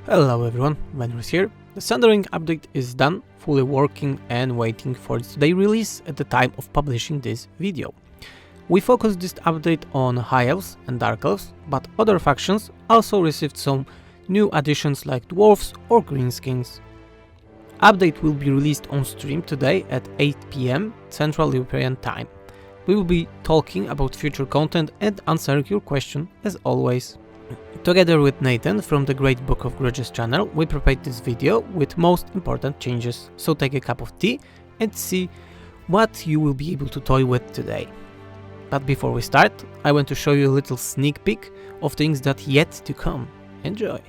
Hello everyone, Venrus here. The Sundering update is done, fully working and waiting for its day release at the time of publishing this video. We focused this update on High Elves and Dark Elves, but other factions also received some new additions like Dwarves or Greenskins. Update will be released on stream today at 8 PM Central European Time. We will be talking about future content and answering your question as always. Together with Nathan from the Great Book of Grudges channel, we prepared this video with most important changes, so take a cup of tea and see what you will be able to toy with today. But before we start, I want to show you a little sneak peek of things that yet to come. Enjoy!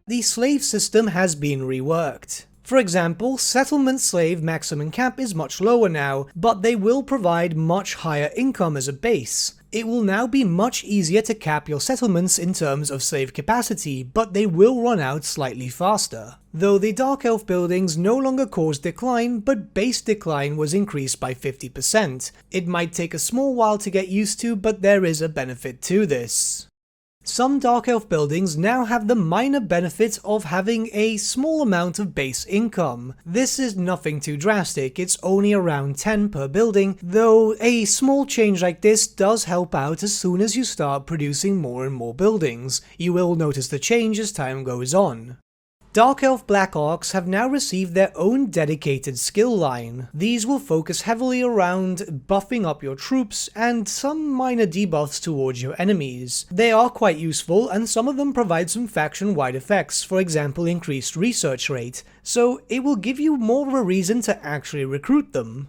The slave system has been reworked. For example, settlement slave maximum cap is much lower now, but they will provide much higher income as a base. It will now be much easier to cap your settlements in terms of slave capacity, but they will run out slightly faster. Though the Dark Elf buildings no longer cause decline, but base decline was increased by 50%. It might take a small while to get used to, but there is a benefit to this. Some Dark Elf buildings now have the minor benefit of having a small amount of base income. This is nothing too drastic, it's only around 10 per building, though a small change like this does help out as soon as you start producing more and more buildings. You will notice the change as time goes on. Dark Elf Black Orcs have now received their own dedicated skill line. These will focus heavily around buffing up your troops and some minor debuffs towards your enemies. They are quite useful and some of them provide some faction-wide effects, for example increased research rate, so it will give you more of a reason to actually recruit them.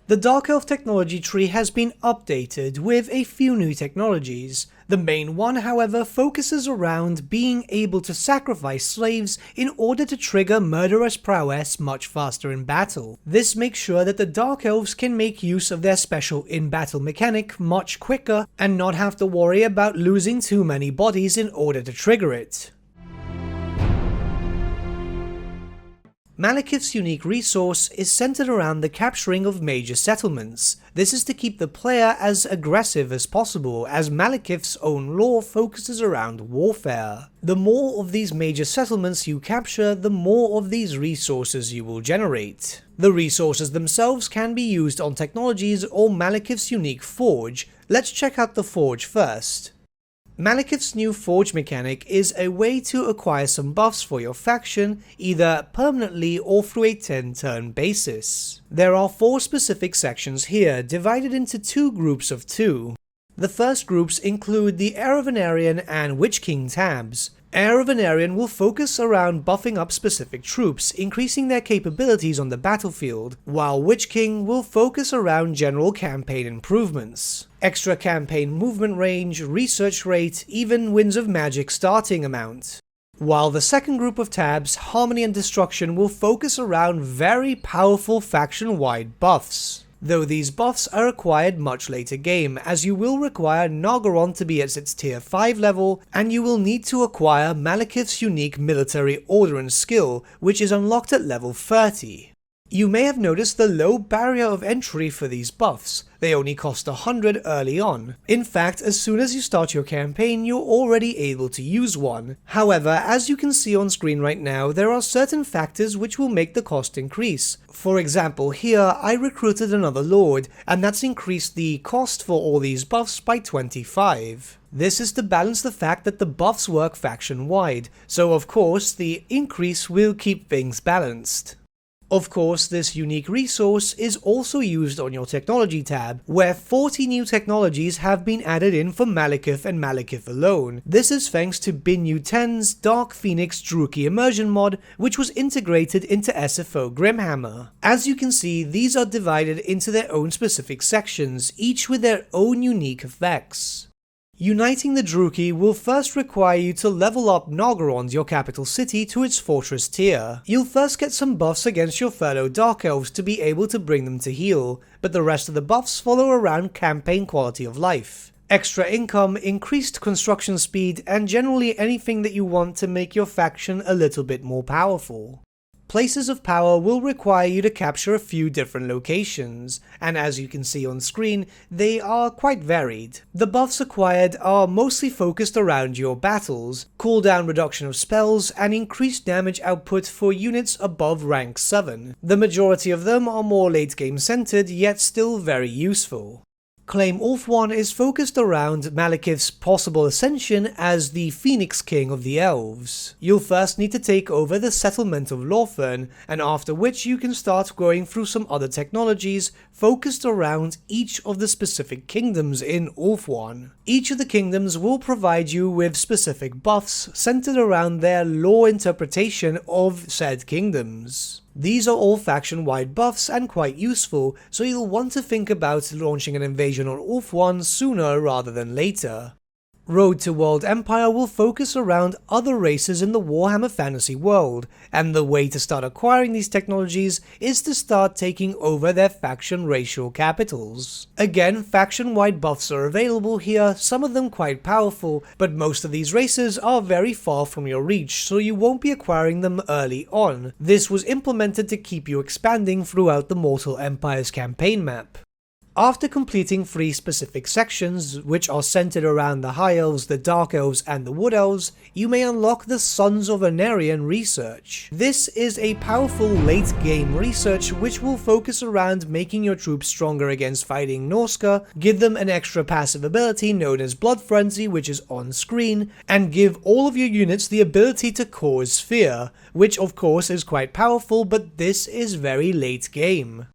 The Dark Elf technology tree has been updated with a few new technologies. The main one, however, focuses around being able to sacrifice slaves in order to trigger murderous prowess much faster in battle. This makes sure that the Dark Elves can make use of their special in-battle mechanic much quicker and not have to worry about losing too many bodies in order to trigger it. Malekith's unique resource is centered around the capturing of major settlements. This is to keep the player as aggressive as possible, as Malekith's own lore focuses around warfare. The more of these major settlements you capture, the more of these resources you will generate. The resources themselves can be used on technologies or Malekith's unique forge. Let's check out the forge first. Malekith's new forge mechanic is a way to acquire some buffs for your faction, either permanently or through a 10-turn basis. There are 4 specific sections here, divided into 2 groups of 2. The first groups include the Heir of Anarian and Witch King tabs. Heir of Anarian will focus around buffing up specific troops, increasing their capabilities on the battlefield, while Witch King will focus around general campaign improvements. Extra campaign movement range, research rate, even Winds of Magic starting amount. While the second group of tabs, Harmony and Destruction, will focus around very powerful faction-wide buffs. Though these buffs are acquired much later game, as you will require Nagaron to be at its tier 5 level, and you will need to acquire Malekith's unique military ordnance skill, which is unlocked at level 30. You may have noticed the low barrier of entry for these buffs. They only cost 100 early on. In fact, as soon as you start your campaign, you're already able to use one. However, as you can see on screen right now, there are certain factors which will make the cost increase. For example, here I recruited another lord, and that's increased the cost for all these buffs by 25. This is to balance the fact that the buffs work faction-wide, so of course the increase will keep things balanced. Of course, this unique resource is also used on your technology tab, where 40 new technologies have been added in for Malekith and Malekith alone. This is thanks to Binu 10's Dark Phoenix Druchii immersion mod, which was integrated into SFO Grimhammer. As you can see, these are divided into their own specific sections, each with their own unique effects. Uniting the Druchii will first require you to level up Nagaron, your capital city, to its fortress tier. You'll first get some buffs against your fellow Dark Elves to be able to bring them to heal, but the rest of the buffs follow around campaign quality of life. extra income, increased construction speed, and generally anything that you want to make your faction a little bit more powerful. Places of power will require you to capture a few different locations, and as you can see on screen, they are quite varied. The buffs acquired are mostly focused around your battles, cooldown reduction of spells, and increased damage output for units above rank 7. The majority of them are more late game centered, yet still very useful. Claim Ulthuan is focused around Malekith's possible ascension as the Phoenix King of the Elves. You'll first need to take over the settlement of LOKHIR, and after which you can start going through some other technologies focused around each of the specific kingdoms in Ulthuan. Each of the kingdoms will provide you with specific buffs centered around their lore interpretation of said kingdoms. These are all faction-wide buffs and quite useful, so you'll want to think about launching an invasion on Ulthuan sooner rather than later. Road to World Empire will focus around other races in the Warhammer Fantasy world, and the way to start acquiring these technologies is to start taking over their faction racial capitals. Again, faction-wide buffs are available here, some of them quite powerful, but most of these races are very far from your reach, so you won't be acquiring them early on. This was implemented to keep you expanding throughout the Mortal Empires campaign map. After completing 3 specific sections, which are centered around the High Elves, the Dark Elves, and the Wood Elves, you may unlock the Sons of Anarian research. This is a powerful late-game research which will focus around making your troops stronger against fighting Norsca, give them an extra passive ability known as Blood Frenzy, which is on screen, and give all of your units the ability to cause fear, which of course is quite powerful, but this is very late game.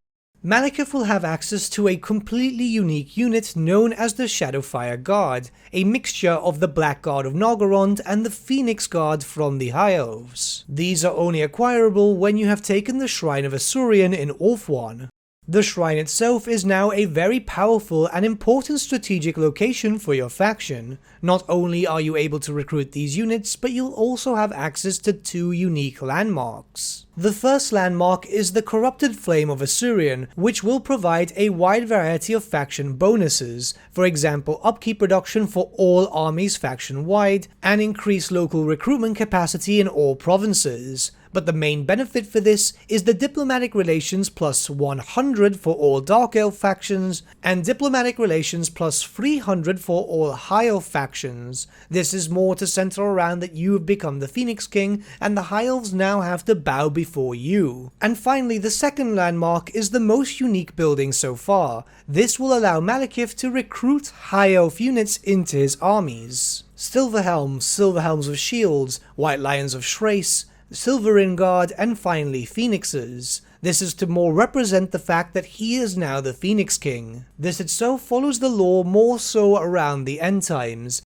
Malekith will have access to a completely unique unit known as the Shadowfire Guard, a mixture of the Black Guard of Nargothrond and the Phoenix Guard from the High Elves. These are only acquirable when you have taken the Shrine of Asuryan in Ulthuan. The shrine itself is now a very powerful and important strategic location for your faction. Not only are you able to recruit these units, but you'll also have access to 2 unique landmarks. The first landmark is the Corrupted Flame of Asuryan, which will provide a wide variety of faction bonuses, for example upkeep reduction for all armies faction-wide, and increased local recruitment capacity in all provinces. But the main benefit for this is the Diplomatic Relations plus 100 for all Dark Elf factions, and Diplomatic Relations plus 300 for all High Elf factions. This is more to center around that you have become the Phoenix King, and the High Elves now have to bow before you. And finally, the second landmark is the most unique building so far. This will allow Malekith to recruit High Elf units into his armies. Silver Helms of Shields, White Lions of Shrace, Silverin Guard, and finally Phoenixes. This is to more represent the fact that he is now the Phoenix King. This itself follows the lore more so around the end times.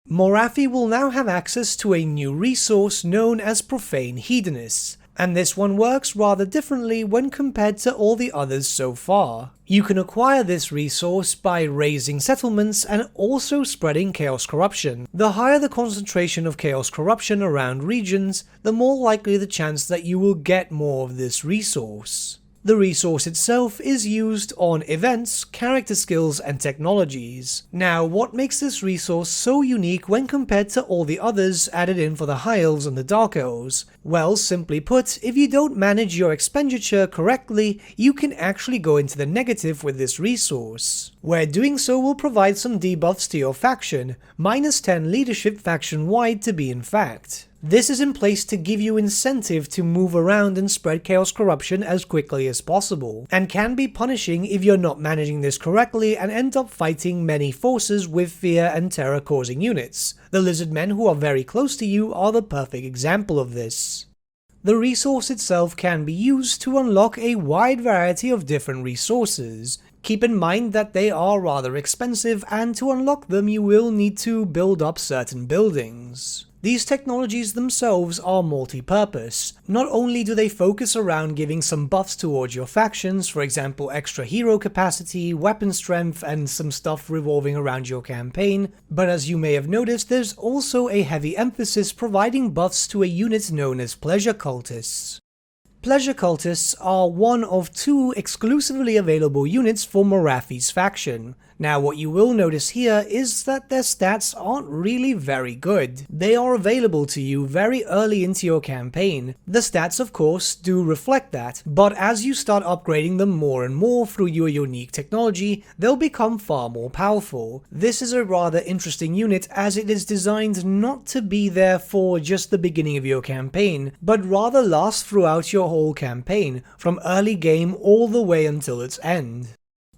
MORATHI will now have access to a new resource known as Profane Hedonists, and this one works rather differently when compared to all the others so far. You can acquire this resource by raising settlements and also spreading Chaos Corruption. The higher the concentration of Chaos Corruption around regions, the more likely the chance that you will get more of this resource. The resource itself is used on events, character skills, and technologies. Now, what makes this resource so unique when compared to all the others added in for the High Elves and the Dark Elves? Well, simply put, if you don't manage your expenditure correctly, you can actually go into the negative with this resource, where doing so will provide some debuffs to your faction, minus 10 leadership faction-wide to be in fact. This is in place to give you incentive to move around and spread Chaos Corruption as quickly as possible, and can be punishing if you're not managing this correctly and end up fighting many forces with fear and terror causing units. The lizard men who are very close to you are the perfect example of this. The resource itself can be used to unlock a wide variety of different resources. Keep in mind that they are rather expensive, and to unlock them you will need to build up certain buildings. These technologies themselves are multi-purpose. Not only do they focus around giving some buffs towards your factions, for example extra hero capacity, weapon strength, and some stuff revolving around your campaign, but as you may have noticed, there's also a heavy emphasis providing buffs to a unit known as Pleasure Cultists. Pleasure Cultists are one of 2 exclusively available units for Morathi's faction. Now what you will notice here is that their stats aren't really very good. They are available to you very early into your campaign. The stats of course do reflect that, but as you start upgrading them more and more through your unique technology, they'll become far more powerful. This is a rather interesting unit as it is designed not to be there for just the beginning of your campaign, but rather last throughout your whole campaign, from early game all the way until its end.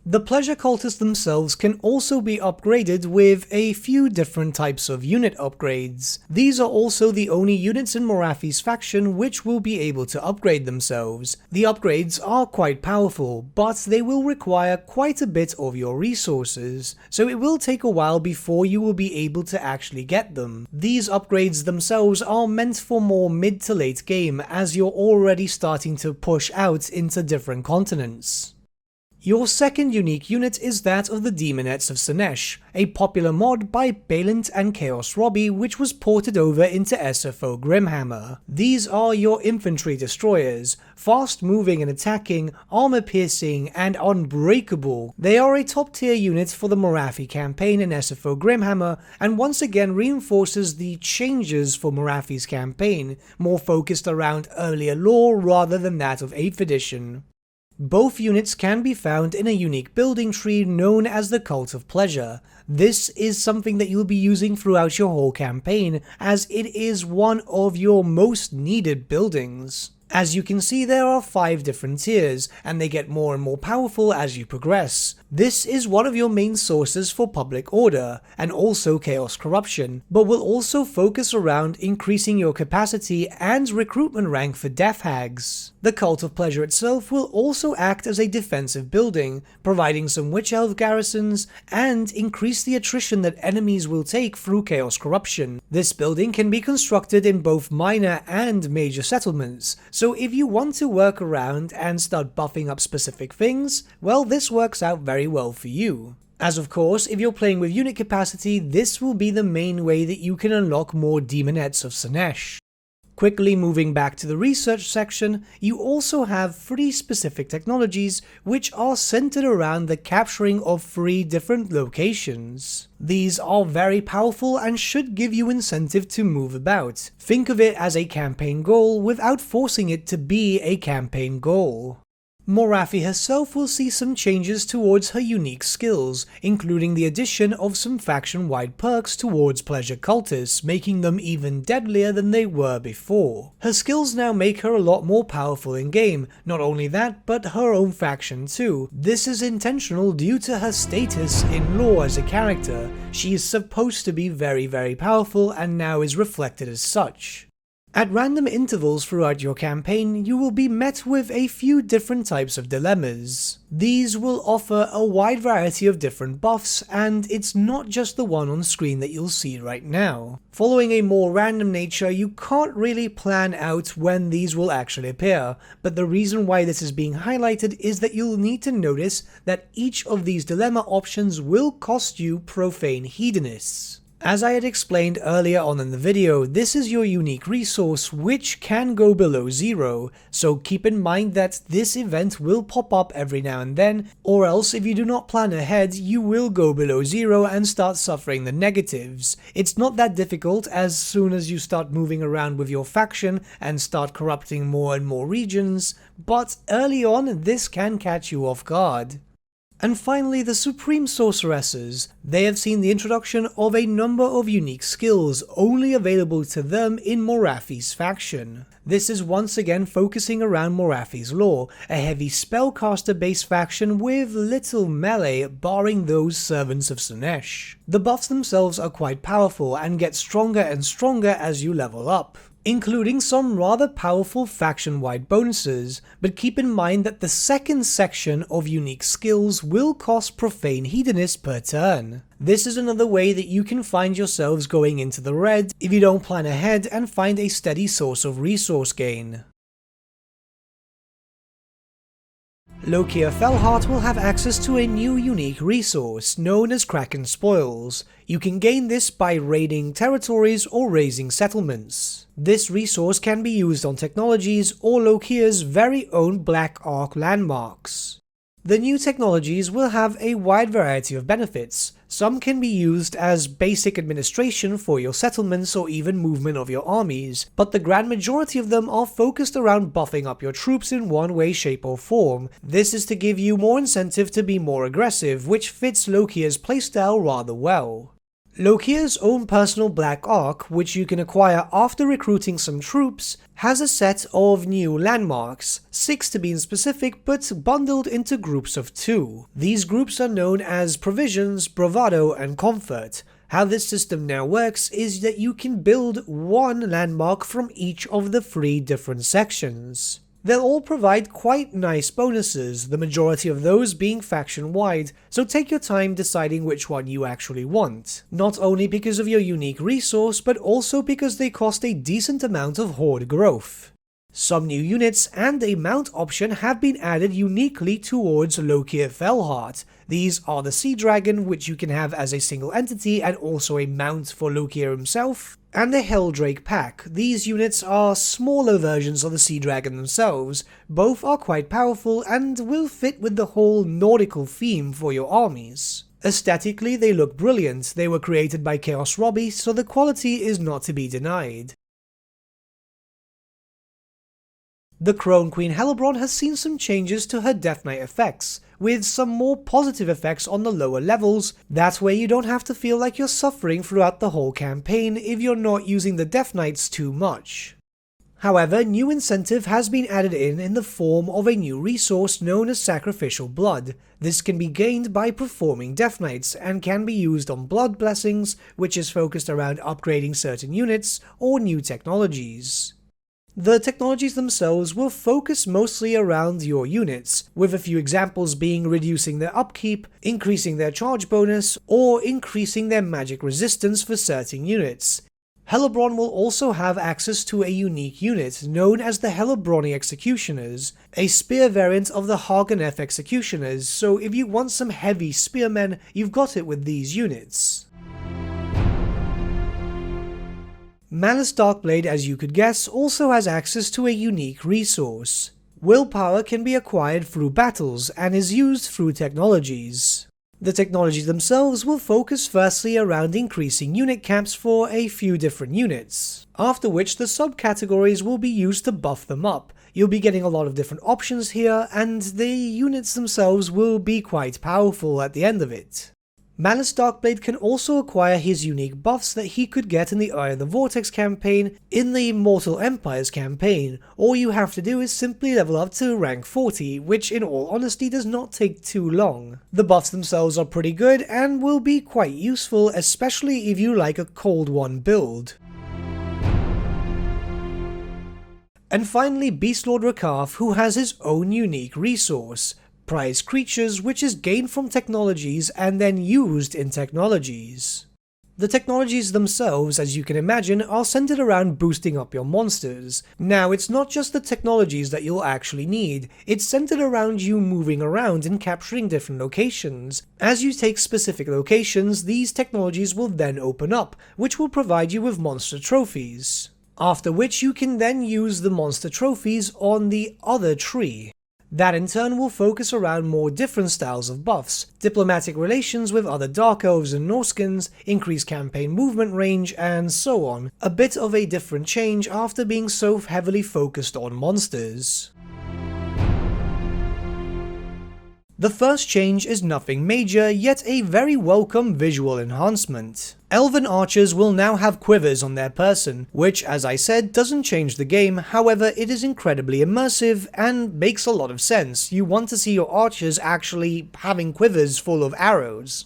The Pleasure Cultists themselves can also be upgraded with a few different types of unit upgrades. These are also the only units in Morathi's faction which will be able to upgrade themselves. The upgrades are quite powerful, but they will require quite a bit of your resources, so it will take a while before you will be able to actually get them. These upgrades themselves are meant for more mid to late game as you're already starting to push out into different continents. Your second unique unit is that of the Demonettes of Slaanesh, a popular mod by Balent and Chaos Robbie which was ported over into SFO Grimhammer. These are your infantry destroyers, fast moving and attacking, armor piercing, and unbreakable. They are a top tier unit for the Morathi campaign in SFO Grimhammer and once again reinforces the changes for Morathi's campaign, more focused around earlier lore rather than that of 8th edition. Both units can be found in a unique building tree known as the Cult of Pleasure. This is something that you'll be using throughout your whole campaign, as it is one of your most needed buildings. As you can see, there are 5 different tiers, and they get more and more powerful as you progress. This is one of your main sources for public order, and also chaos corruption, but will also focus around increasing your capacity and recruitment rank for death hags. The Cult of Pleasure itself will also act as a defensive building, providing some witch elf garrisons, and increase the attrition that enemies will take through chaos corruption. This building can be constructed in both minor and major settlements, so if you want to work around and start buffing up specific things, well, this works out very well for you. As of course, if you're playing with unit capacity, this will be the main way that you can unlock more Demonettes of Slaanesh. Quickly moving back to the research section, you also have 3 specific technologies which are centered around the capturing of 3 different locations. These are very powerful and should give you incentive to move about. Think of it as a campaign goal without forcing it to be a campaign goal. Morathi herself will see some changes towards her unique skills, including the addition of some faction-wide perks towards Pleasure Cultists, making them even deadlier than they were before. Her skills now make her a lot more powerful in-game, not only that, but her own faction too. This is intentional due to her status in lore as a character. She is supposed to be very powerful and now is reflected as such. At random intervals throughout your campaign, you will be met with a few different types of dilemmas. These will offer a wide variety of different buffs, and it's not just the one on screen that you'll see right now. Following a more random nature, you can't really plan out when these will actually appear, but the reason why this is being highlighted is that you'll need to notice that each of these dilemma options will cost you profane hedonists. As I had explained earlier on in the video, this is your unique resource which can go below 0, so keep in mind that this event will pop up every now and then, or else if you do not plan ahead, you will go below 0 and start suffering the negatives. It's not that difficult as soon as you start moving around with your faction and start corrupting more and more regions, but early on this can catch you off guard. And finally, the Supreme Sorceresses. They have seen the introduction of a number of unique skills only available to them in Morathi's faction. This is once again focusing around Morathi's lore, a heavy spellcaster based faction with little melee barring those servants of Slaanesh. The buffs themselves are quite powerful and get stronger and stronger as you level up, including some rather powerful faction-wide bonuses, but keep in mind that the second section of unique skills will cost profane hedonists per turn. This is another way that you can find yourselves going into the red if you don't plan ahead and find a steady source of resource gain. LOKHIR FELLHEART will have access to a new unique resource known as Kraken Spoils. You can gain this by raiding territories or raising settlements. This resource can be used on technologies or LOKHIR's very own Black Ark landmarks. The new technologies will have a wide variety of benefits. Some can be used as basic administration for your settlements or even movement of your armies, but the grand majority of them are focused around buffing up your troops in one way, shape or form. This is to give you more incentive to be more aggressive, which fits LOKHIR's playstyle rather well. LOKHIR's own personal Black Ark, which you can acquire after recruiting some troops, has a set of new landmarks, 6 to be specific, but bundled into groups of 2. These groups are known as Provisions, Bravado, and Comfort. How this system now works is that you can build one landmark from each of the 3 different sections. They'll all provide quite nice bonuses, the majority of those being faction-wide, so take your time deciding which one you actually want. Not only because of your unique resource, but also because they cost a decent amount of horde growth. Some new units and a mount option have been added uniquely towards LOKHIR FELLHEART. These are the Sea Dragon, which you can have as a single entity and also a mount for LOKHIR himself, and the Helldrake pack. These units are smaller versions of the Sea Dragon themselves. Both are quite powerful and will fit with the whole nautical theme for your armies. Aesthetically, they look brilliant. They were created by Chaos Robbie, so the quality is not to be denied. The Crone Queen HELLEBRON has seen some changes to her Death Knight effects, with some more positive effects on the lower levels. That way you don't have to feel like you're suffering throughout the whole campaign if you're not using the Death Knights too much. However, new incentive has been added in the form of a new resource known as Sacrificial Blood. This can be gained by performing Death Knights and can be used on Blood Blessings, which is focused around upgrading certain units or new technologies. The technologies themselves will focus mostly around your units, with a few examples being reducing their upkeep, increasing their charge bonus, or increasing their magic resistance for certain units. HELLEBRON will also have access to a unique unit known as the Hellebroni Executioners, a spear variant of the Hageneth Executioners, so if you want some heavy spearmen, you've got it with these units. MALUS DARKBLADE, as you could guess, also has access to a unique resource. Willpower can be acquired through battles and is used through technologies. The technologies themselves will focus firstly around increasing unit caps for a few different units, after which the subcategories will be used to buff them up. You'll be getting a lot of different options here, and the units themselves will be quite powerful at the end of it. MALUS DARKBLADE can also acquire his unique buffs that he could get in the Eye of the Vortex campaign, in the Mortal Empires campaign. All you have to do is simply level up to rank 40, which in all honesty does not take too long. The buffs themselves are pretty good and will be quite useful, especially if you like a Cold One build. And finally, Beastlord Rakaf, who has his own unique resource. Prize creatures, which is gained from technologies and then used in technologies. The technologies themselves, as you can imagine, are centered around boosting up your monsters. Now, it's not just the technologies that you'll actually need, it's centered around you moving around and capturing different locations. As you take specific locations, these technologies will then open up, which will provide you with monster trophies. After which you can then use the monster trophies on the other tree. That in turn will focus around more different styles of buffs, diplomatic relations with other Dark Elves and Norskins, increased campaign movement range, and so on. A bit of a different change after being so heavily focused on monsters. The first change is nothing major, yet a very welcome visual enhancement. Elven archers will now have quivers on their person, which, as I said, doesn't change the game. However, it is incredibly immersive and makes a lot of sense. You want to see your archers actually having quivers full of arrows.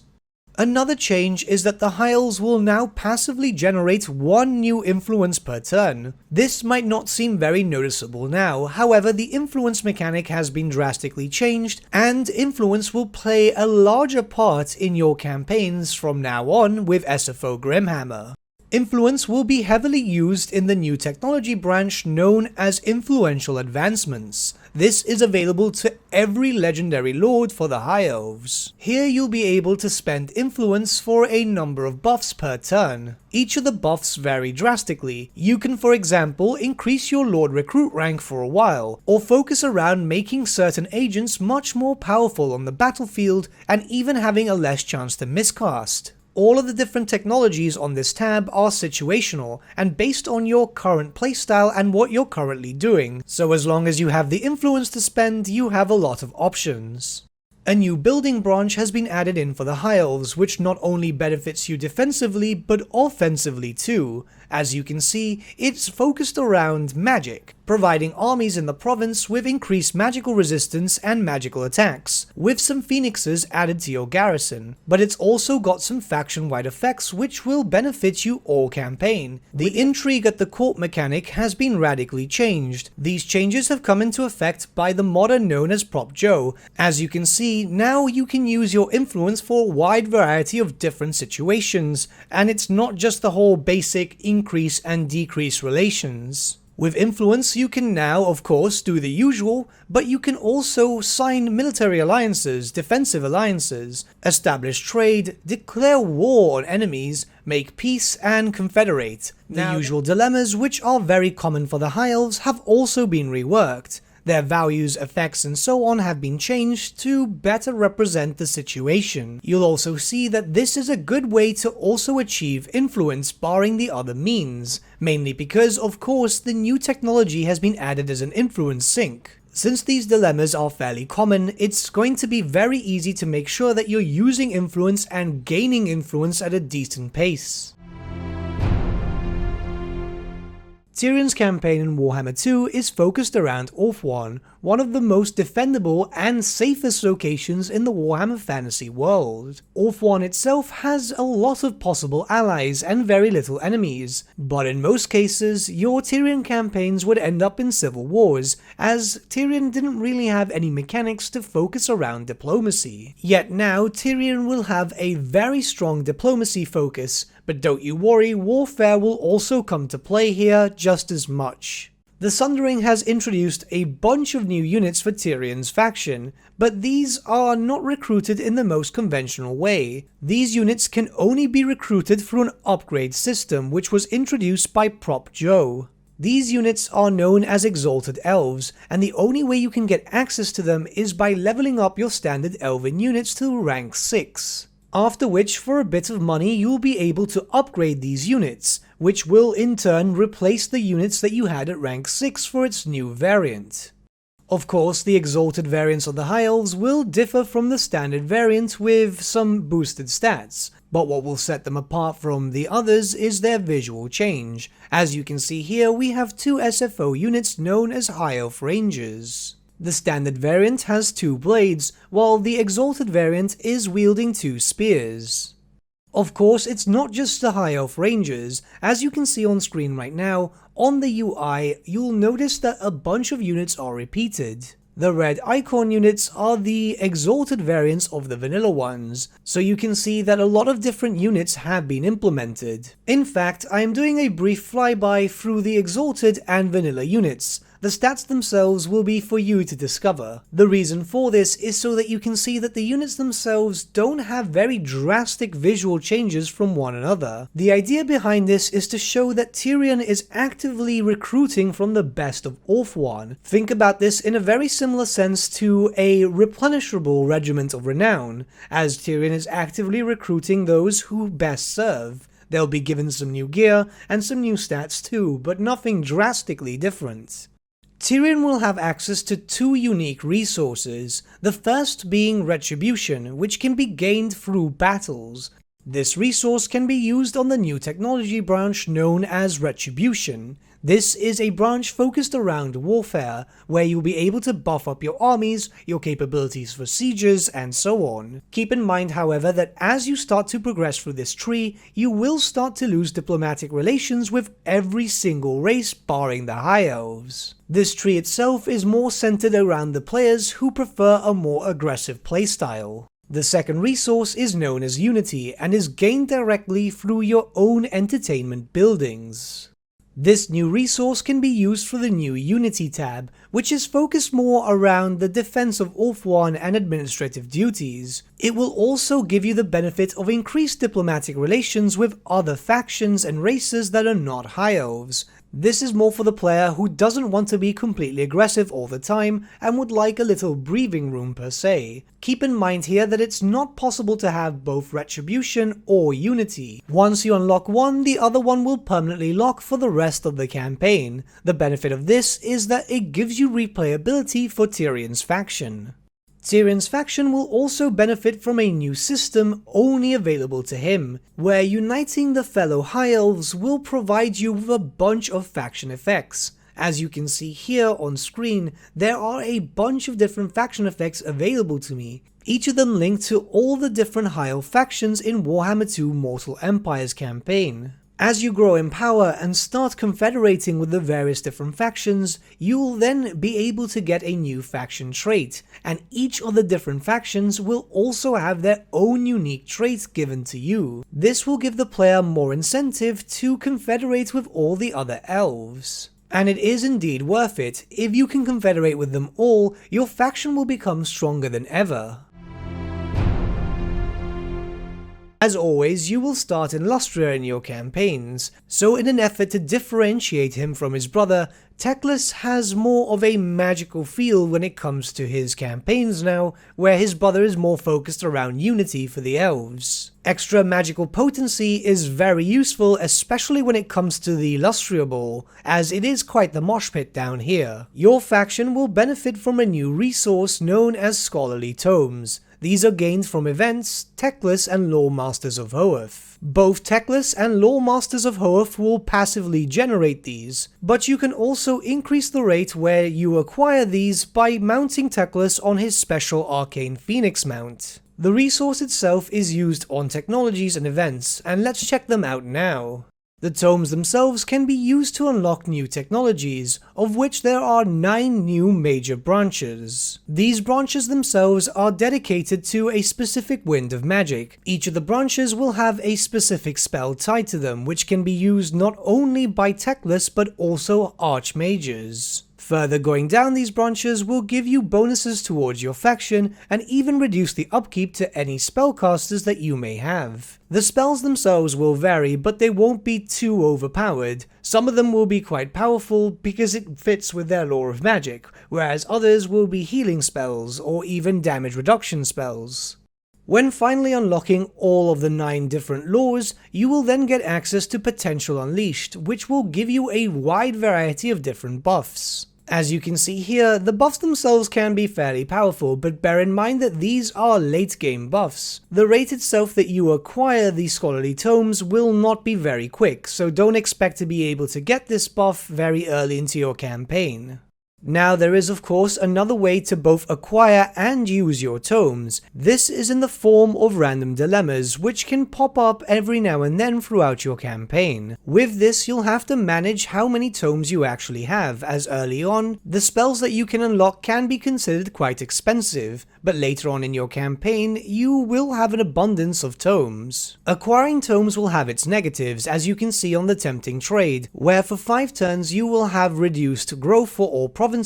Another change is that the Hyles will now passively generate one new influence per turn. This might not seem very noticeable now, however the influence mechanic has been drastically changed, and influence will play a larger part in your campaigns from now on with SFO Grimhammer. Influence will be heavily used in the new technology branch known as Influential Advancements. This is available to every legendary lord for the High Elves. Here you'll be able to spend influence for a number of buffs per turn. Each of the buffs vary drastically. You can, for example, increase your lord recruit rank for a while, or focus around making certain agents much more powerful on the battlefield and even having a less chance to miscast. All of the different technologies on this tab are situational and based on your current playstyle and what you're currently doing, so as long as you have the influence to spend, you have a lot of options. A new building branch has been added in for the High Elves, which not only benefits you defensively, but offensively too. As you can see, it's focused around magic, providing armies in the province with increased magical resistance and magical attacks, with some phoenixes added to your garrison, but it's also got some faction-wide effects which will benefit you all campaign. The intrigue at the court mechanic has been radically changed. These changes have come into effect by the modder known as Prop Joe. As you can see, now you can use your influence for a wide variety of different situations, and it's not just the whole basic increase and decrease relations. With influence, you can now, of course, do the usual, but you can also sign military alliances, defensive alliances, establish trade, declare war on enemies, make peace, and confederate. The usual dilemmas, which are very common for the High Elves, have also been reworked. Their values, effects, and so on have been changed to better represent the situation. You'll also see that this is a good way to also achieve influence barring the other means, mainly because, of course, the new technology has been added as an influence sink. Since these dilemmas are fairly common, it's going to be very easy to make sure that you're using influence and gaining influence at a decent pace. Tyrion's campaign in Warhammer 2 is focused around Ulthuan, one of the most defendable and safest locations in the Warhammer fantasy world. Ulthuan itself has a lot of possible allies and very little enemies, but in most cases, your Tyrion campaigns would end up in civil wars, as Tyrion didn't really have any mechanics to focus around diplomacy. Yet now, Tyrion will have a very strong diplomacy focus, but don't you worry, warfare will also come to play here just as much. The Sundering has introduced a bunch of new units for Tyrion's faction, but these are not recruited in the most conventional way. These units can only be recruited through an upgrade system which was introduced by Prop Joe. These units are known as Exalted Elves, and the only way you can get access to them is by leveling up your standard Elven units to rank 6. After which, for a bit of money, you'll be able to upgrade these units, which will in turn replace the units that you had at rank 6 for its new variant. Of course, the exalted variants of the High Elves will differ from the standard variant with some boosted stats, but what will set them apart from the others is their visual change. As you can see here, we have two SFO units known as High Elf Rangers. The standard variant has 2 blades, while the exalted variant is wielding 2 spears. Of course, it's not just the High Elf Rangers. As you can see on screen right now, on the UI, you'll notice that a bunch of units are repeated. The red icon units are the exalted variants of the vanilla ones, so you can see that a lot of different units have been implemented. In fact, I am doing a brief flyby through the exalted and vanilla units. The stats themselves will be for you to discover. The reason for this is so that you can see that the units themselves don't have very drastic visual changes from one another. The idea behind this is to show that Tyrion is actively recruiting from the best of Ulthuan. Think about this in a very similar sense to a replenishable regiment of renown, as Tyrion is actively recruiting those who best serve. They'll be given some new gear and some new stats too, but nothing drastically different. Tyrion will have access to 2 unique resources, the first being Retribution, which can be gained through battles. This resource can be used on the new technology branch known as Retribution. This is a branch focused around warfare, where you'll be able to buff up your armies, your capabilities for sieges, and so on. Keep in mind, however, that as you start to progress through this tree, you will start to lose diplomatic relations with every single race barring the High Elves. This tree itself is more centered around the players who prefer a more aggressive playstyle. The second resource is known as Unity and is gained directly through your own entertainment buildings. This new resource can be used for the new Unity tab, which is focused more around the defense of Ulthuan and administrative duties. It will also give you the benefit of increased diplomatic relations with other factions and races that are not High Elves. This is more for the player who doesn't want to be completely aggressive all the time and would like a little breathing room per se. Keep in mind here that it's not possible to have both Retribution or Unity. Once you unlock one, the other one will permanently lock for the rest of the campaign. The benefit of this is that it gives you replayability for Tyrion's faction. Tyrion's faction will also benefit from a new system only available to him, where uniting the fellow High Elves will provide you with a bunch of faction effects. As you can see here on screen, there are a bunch of different faction effects available to me, each of them linked to all the different High Elf factions in Warhammer 2 Mortal Empires campaign. As you grow in power and start confederating with the various different factions, you will then be able to get a new faction trait, and each of the different factions will also have their own unique traits given to you. This will give the player more incentive to confederate with all the other elves. And it is indeed worth it. If you can confederate with them all, your faction will become stronger than ever. As always, you will start in LOKHIR in your campaigns, so in an effort to differentiate him from his brother, TECLIS has more of a magical feel when it comes to his campaigns now, where his brother is more focused around Unity for the elves. Extra magical potency is very useful, especially when it comes to the Lustria Ball, as it is quite the mosh pit down here. Your faction will benefit from a new resource known as Scholarly Tomes. These are gained from events, TECLIS and Lore Masters of Hoeth. Both TECLIS and Lore Masters of Hoeth will passively generate these, but you can also increase the rate where you acquire these by mounting TECLIS on his special Arcane Phoenix mount. The resource itself is used on technologies and events, and let's check them out now. The tomes themselves can be used to unlock new technologies, of which there are 9 new major branches. These branches themselves are dedicated to a specific wind of magic. Each of the branches will have a specific spell tied to them, which can be used not only by TECLIS but also archmages. Further going down these branches will give you bonuses towards your faction and even reduce the upkeep to any spellcasters that you may have. The spells themselves will vary, but they won't be too overpowered. Some of them will be quite powerful because it fits with their lore of magic, whereas others will be healing spells or even damage reduction spells. When finally unlocking all of the 9 different lores, you will then get access to Potential Unleashed, which will give you a wide variety of different buffs. As you can see here, the buffs themselves can be fairly powerful, but bear in mind that these are late game buffs. The rate itself that you acquire these scholarly tomes will not be very quick, so don't expect to be able to get this buff very early into your campaign. Now there is of course another way to both acquire and use your tomes. This is in the form of random dilemmas, which can pop up every now and then throughout your campaign. With this you'll have to manage how many tomes you actually have, as early on, the spells that you can unlock can be considered quite expensive, but later on in your campaign you will have an abundance of tomes. Acquiring tomes will have its negatives, as you can see on the Tempting Trade, where for 5 turns you will have reduced growth for all provinces,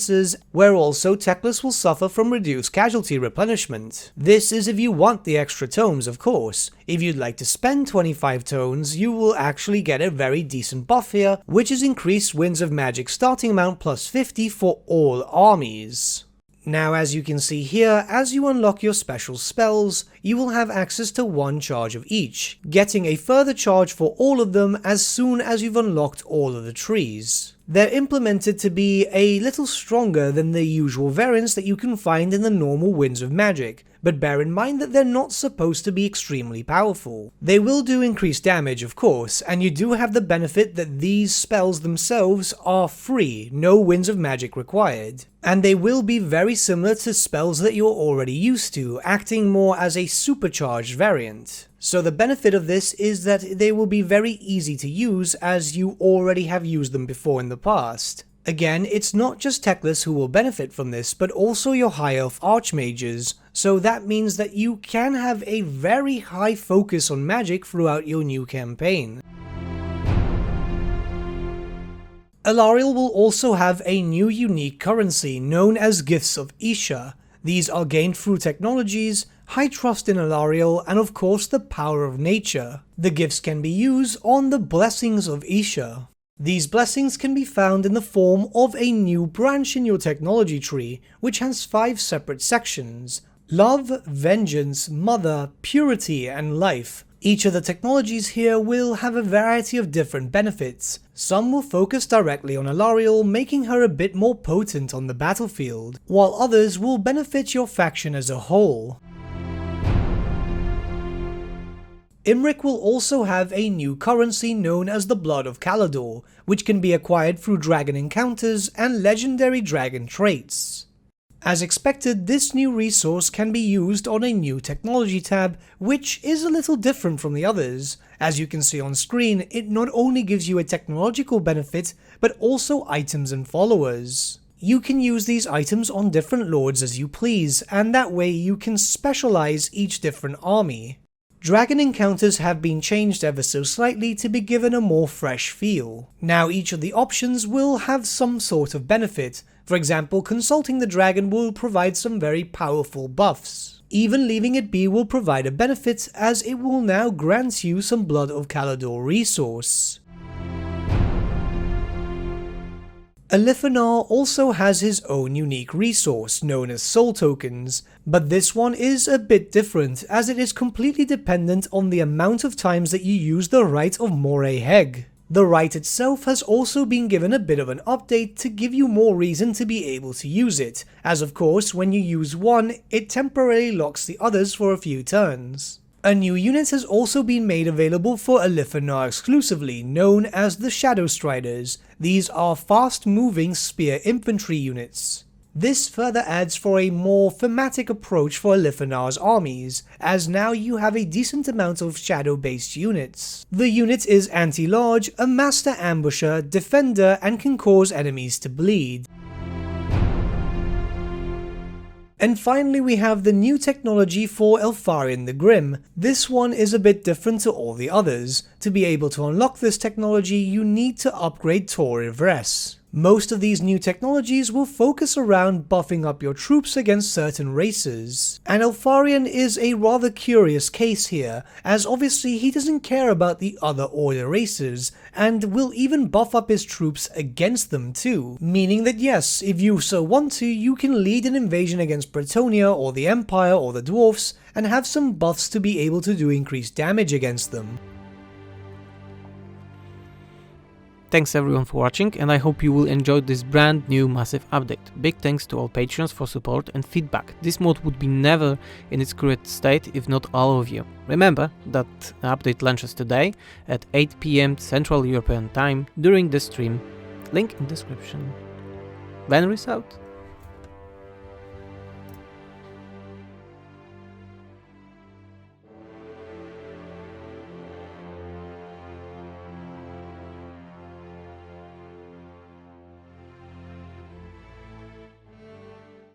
where also TECLIS will suffer from reduced casualty replenishment. This is if you want the extra tomes, of course. If you'd like to spend 25 tomes, you will actually get a very decent buff here, which is increased Winds of Magic starting amount plus 50 for all armies. Now as you can see here, as you unlock your special spells, you will have access to 1 charge of each, getting a further charge for all of them as soon as you've unlocked all of the trees. They're implemented to be a little stronger than the usual variants that you can find in the normal Winds of Magic, but bear in mind that they're not supposed to be extremely powerful. They will do increased damage, of course, and you do have the benefit that these spells themselves are free, no Winds of Magic required. And they will be very similar to spells that you're already used to, acting more as a supercharged variant. So the benefit of this is that they will be very easy to use, as you already have used them before in the past. Again, it's not just TECLIS who will benefit from this, but also your High Elf Archmages. so that means that you can have a very high focus on magic throughout your new campaign. Alarielle will also have a new unique currency known as Gifts of Isha. These are gained through technologies, high trust in Alarielle, and of course the power of nature. The gifts can be used on the Blessings of Isha. These blessings can be found in the form of a new branch in your technology tree, which has 5 separate sections: Love, Vengeance, Mother, Purity, and Life. Each of the technologies here will have a variety of different benefits. Some will focus directly on Alarielle, making her a bit more potent on the battlefield, while others will benefit your faction as a whole. IMRIK will also have a new currency known as the Blood of Kalador, which can be acquired through dragon encounters and legendary dragon traits. As expected, this new resource can be used on a new technology tab, which is a little different from the others. As you can see on screen, it not only gives you a technological benefit, but also items and followers. You can use these items on different lords as you please, and that way you can specialize each different army. Dragon encounters have been changed ever so slightly to be given a more fresh feel. Now each of the options will have some sort of benefit. For example, consulting the dragon will provide some very powerful buffs. Even leaving it be will provide a benefit, as it will now grant you some Blood of Kalador resource. ALITH also has his own unique resource known as Soul Tokens, but this one is a bit different as it is completely dependent on the amount of times that you use the Rite of Moray-Heg. The rite itself has also been given a bit of an update to give you more reason to be able to use it, as of course when you use one, it temporarily locks the others for a few turns. A new unit has also been made available for ALITH exclusively, known as the Shadow Striders. These are fast-moving spear infantry units. This further adds for a more thematic approach for ALITH's armies, as now you have a decent amount of shadow-based units. The unit is anti-large, a master ambusher, defender, and can cause enemies to bleed. And finally we have the new technology for Eltharion the Grim. This one is a bit different to all the others. To be able to unlock this technology, you need to upgrade Tor Ivres. Most of these new technologies will focus around buffing up your troops against certain races. And Eltharion is a rather curious case here, as obviously he doesn't care about the other Order races, and will even buff up his troops against them too. Meaning that yes, if you so want to, you can lead an invasion against Bretonnia or the Empire or the Dwarfs, and have some buffs to be able to do increased damage against them. Thanks everyone for watching, and I hope you will enjoy this brand new massive update. Big thanks to all patrons for support and feedback. This mod would be never in its current state if not all of you. Remember that the update launches today at 8 PM Central European Time during the stream. Link in description. Vanris out.